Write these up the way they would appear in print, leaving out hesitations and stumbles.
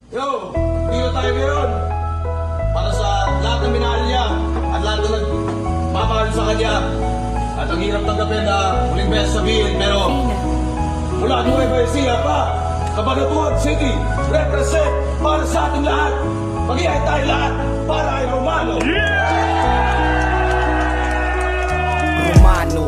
Yo, dito tayo ngayon para sa lahat ng minahal niya at lahat ng nagmamahal sa kanya. At ang hirap tanggapin na muling beses sabihin, pero mula Nueva Ecija pa, Cabanatuan City, represent para sa ating lahat. Mag-iay tayo lahat para ay Romano. Romano,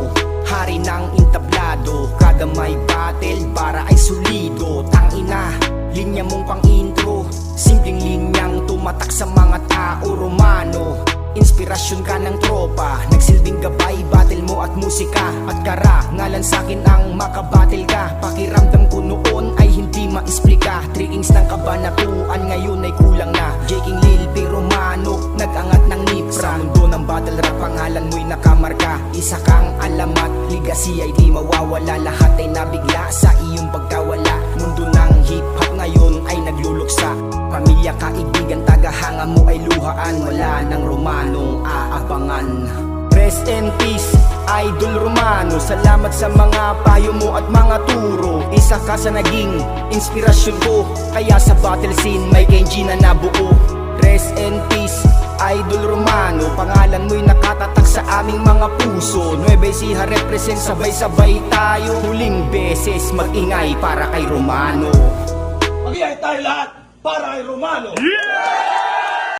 hari ng entablado. Kada may battle para ay solido. Tangina, linya mong pang intro, simpleng linyang tumatak sa mga tao. Romano, inspirasyon ka ng tropa, nagsilbing gabay, battle mo at musika. At karangalan sa'kin ang makabattle ka. Pakiramdam ko noon ay hindi maisplika. 3 kings ng Cabanatuan ngayon ay kulang na. J. King Lil P. Romano, nag-angat ng nipra. Sa mundo ng battle rap, pangalan mo'y nakamarka. Isa kang alamat, legacy ay di mawawala. Lahat ay nabigla sa iyong pagkawala. Mundo ng hip-hop ngayon ay nagluluksa. Pamilya, kaibigan, tagahanga mo ay luhaan. Wala ng Romanong aabangan. Rest in peace, Idol Romano. Salamat sa mga payo mo at mga turo. Isa ka sa naging inspirasyon ko, kaya sa battle scene may Kenji na nabuo. Rest in peace, Idol Romano. Pangalan mo'y nakatatak sa aming mga puso. Nueva Ecija represent, sabay-sabay tayo. Huling beses mag-ingay para kay Romano. Mag-iay tayo lahat para ay Romano.